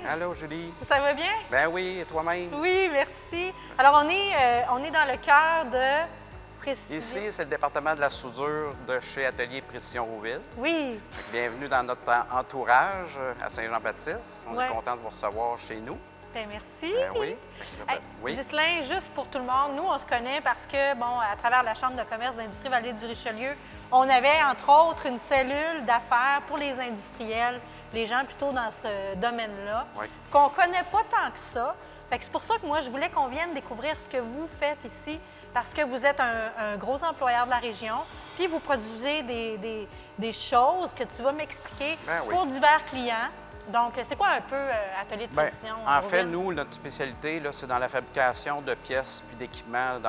Allô, Julie. Ça va bien? Ben oui, et toi-même? Oui, merci. Alors, on est dans le cœur de Ici, c'est le département de la soudure de chez Atelier Précision Rouville. Oui. Bienvenue dans notre entourage à Saint-Jean-Baptiste. On est content de vous recevoir chez nous. Bien, merci. Ben oui. Hey, Oui. Ghislain, juste pour tout le monde, nous, on se connaît parce que, bon, à travers la Chambre de commerce d'industrie Vallée du Richelieu, on avait, entre autres, une cellule d'affaires pour les industriels, les gens plutôt dans ce domaine-là, qu'on ne connaît pas tant que ça. Fait que c'est pour ça que moi, je voulais qu'on vienne découvrir ce que vous faites ici, parce que vous êtes un gros employeur de la région, puis vous produisez des choses que tu vas m'expliquer pour divers clients. Donc, c'est quoi un peu Atelier de Précision? En fait, nous, notre spécialité, c'est dans la fabrication de pièces puis d'équipements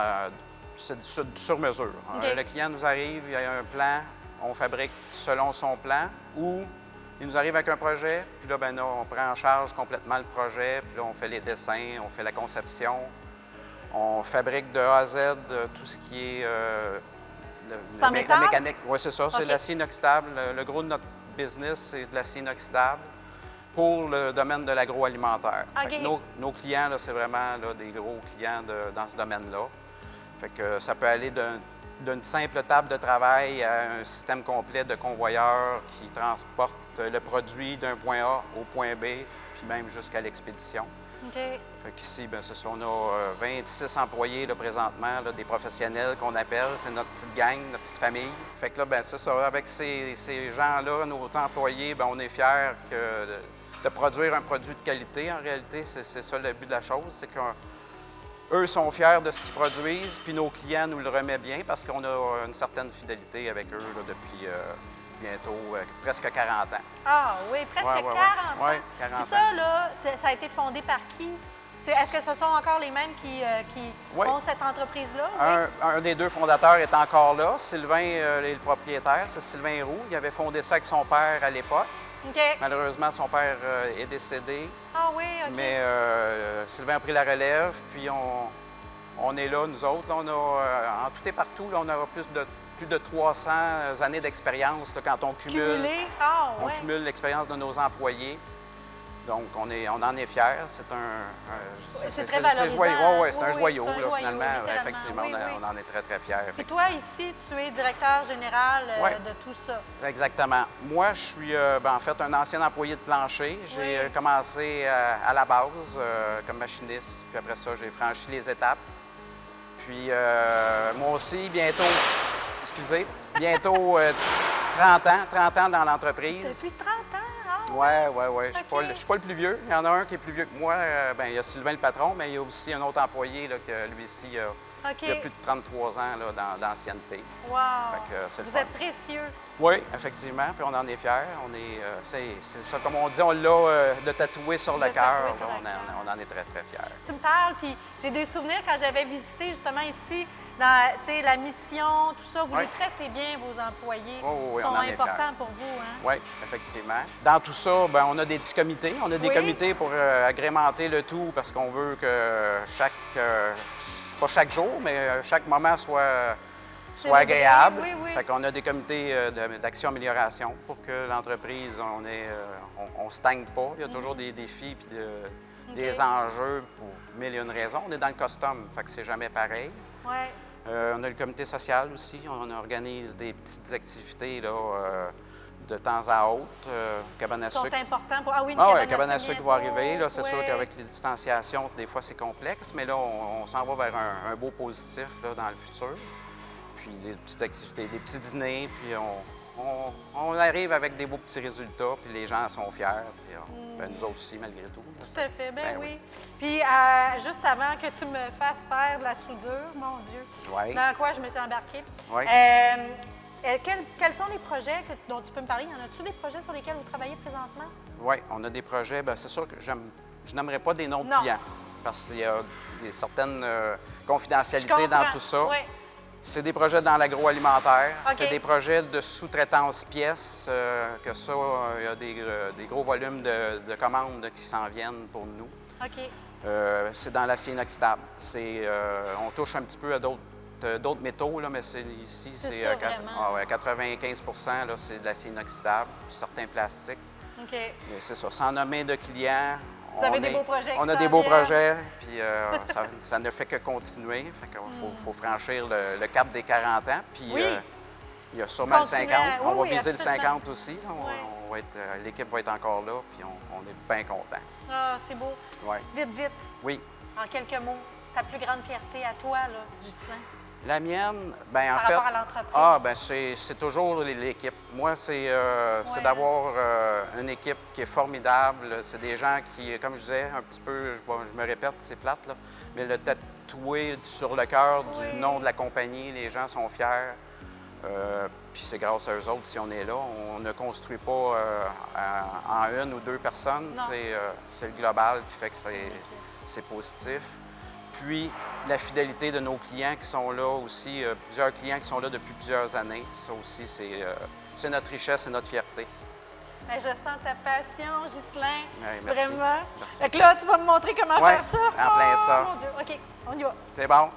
sur mesure. Le client nous arrive, il y a un plan, on fabrique selon son plan, ou il nous arrive avec un projet, puis là, on prend en charge complètement le projet, puis là, on fait les dessins, on fait la conception, on fabrique de A à Z tout ce qui est la mécanique. Oui, c'est ça, c'est de l'acier inoxydable. Le gros de notre business, c'est de l'acier inoxydable pour le domaine de l'agroalimentaire. Nos clients, c'est vraiment des gros clients dans ce domaine-là. Fait que ça peut aller d'une simple table de travail à un système complet de convoyeurs qui transporte le produit d'un point A au point B, puis même jusqu'à l'expédition. Fait qu'ici, c'est ça, on a 26 employés présentement, des professionnels qu'on appelle. C'est notre petite gang, notre petite famille. Fait que là, c'est ça, avec ces gens-là, nos employés, on est fiers de produire un produit de qualité. En réalité, c'est ça le but de la chose, c'est qu'eux sont fiers de ce qu'ils produisent, puis nos clients nous le remettent bien parce qu'on a une certaine fidélité avec eux depuis bientôt presque 40 ans. Ah oui, presque 40 ans. Oui, 40 ans. Puis ça, là, ça a été fondé par qui? Est-ce que ce sont encore les mêmes qui ont cette entreprise-là? Un des deux fondateurs est encore là. Sylvain est le propriétaire, c'est Sylvain Roux. Il avait fondé ça avec son père à l'époque. Malheureusement, son père est décédé. Ah oui, OK. Mais Sylvain a pris la relève, puis on est là, nous autres. Là, on a, en tout et partout, là, on a plus de 300 années d'expérience quand on cumule, cumule l'expérience de nos employés. Donc, on en est fiers. C'est très valorisant. Oui, c'est un joyau, finalement. Effectivement, on en est très, très fiers. Et toi, ici, tu es directeur général de tout ça. Exactement. Moi, je suis en fait un ancien employé de plancher. J'ai commencé à la base comme machiniste, puis après ça, j'ai franchi les étapes. Puis moi aussi, bientôt 30 ans dans l'entreprise. Depuis 30 ans? Oui. Je ne suis pas le plus vieux. Il y en a un qui est plus vieux que moi. Il y a Sylvain le patron, mais il y a aussi un autre employé que lui-ci, il a plus de 33 ans d'ancienneté. Wow! Vous êtes précieux. Oui, effectivement. Puis on en est fiers. C'est ça, comme on dit, on l'a de tatoué sur le cœur. On en est très, très fiers. Tu me parles, puis j'ai des souvenirs quand j'avais visité justement ici, dans la mission, tout ça. Vous les traitez bien, vos employés. Ils sont importants pour vous, hein? Oui, effectivement. Dans tout ça, on a des petits comités. On a des comités pour agrémenter le tout parce qu'on veut que pas chaque jour, mais chaque moment soit agréable. Fait qu'on a des comités d'action amélioration pour que l'entreprise, on ne stagne pas. Il y a toujours des défis et des enjeux pour mille et une raisons. On est dans le custom, fait que c'est jamais pareil. On a le comité social aussi. On organise des petites activités de temps à autre. Cabane à sucre. Sont importants pour... cabane à sucre va arriver. C'est sûr qu'avec les distanciations, des fois, c'est complexe, mais là, on s'en va vers un beau positif dans le futur. Puis des petites activités, des petits dîners, puis on arrive avec des beaux petits résultats, puis les gens sont fiers, puis nous autres aussi, malgré tout. Tout à fait, oui. Puis, juste avant que tu me fasses faire de la soudure, mon Dieu, dans quoi je me suis embarquée, quels sont les projets dont tu peux me parler? Y en a-tu des projets sur lesquels vous travaillez présentement? Oui, on a des projets. C'est sûr que je n'aimerais pas des noms de clients, parce qu'il y a certaines confidentialités dans tout ça. C'est des projets dans l'agroalimentaire. C'est des projets de sous-traitance pièces, que ça, il y a des gros volumes de commandes qui s'en viennent pour nous. C'est dans l'acier inoxydable. On touche un petit peu à d'autres métaux, mais ici, c'est 95 c'est de l'acier inoxydable, certains plastiques. Mais c'est ça, sans nommer de clients, Vous avez des beaux projets. On a des beaux projets, puis ça ne fait que continuer. Fait qu'il faut franchir le cap des 40 ans. Puis il y a sûrement le 50. On va viser le 50 aussi. L'équipe va être encore là, puis on est bien contents. Ah, c'est beau. Ouais. Vite, vite. Oui. En quelques mots, ta plus grande fierté à toi, là, Ghislain? La mienne, bien en fait... Par rapport à l'entreprise? Ben c'est toujours l'équipe. Moi, c'est d'avoir une équipe qui est formidable. C'est des gens qui, comme je disais, un petit peu, je me répète, c'est plate, là, mais le tatoué sur le cœur du nom de la compagnie, les gens sont fiers. Puis c'est grâce à eux autres si on est là. On ne construit pas en une ou deux personnes. C'est le global qui fait que c'est positif. Puis la fidélité de nos clients qui sont là aussi, plusieurs clients qui sont là depuis plusieurs années. Ça aussi, c'est notre richesse et notre fierté. Bien, je sens ta passion, Ghislain. Merci. Vraiment. Merci. Fait que là, tu vas me montrer comment faire ça. En plein ça. Mon Dieu. OK, on y va. C'est bon.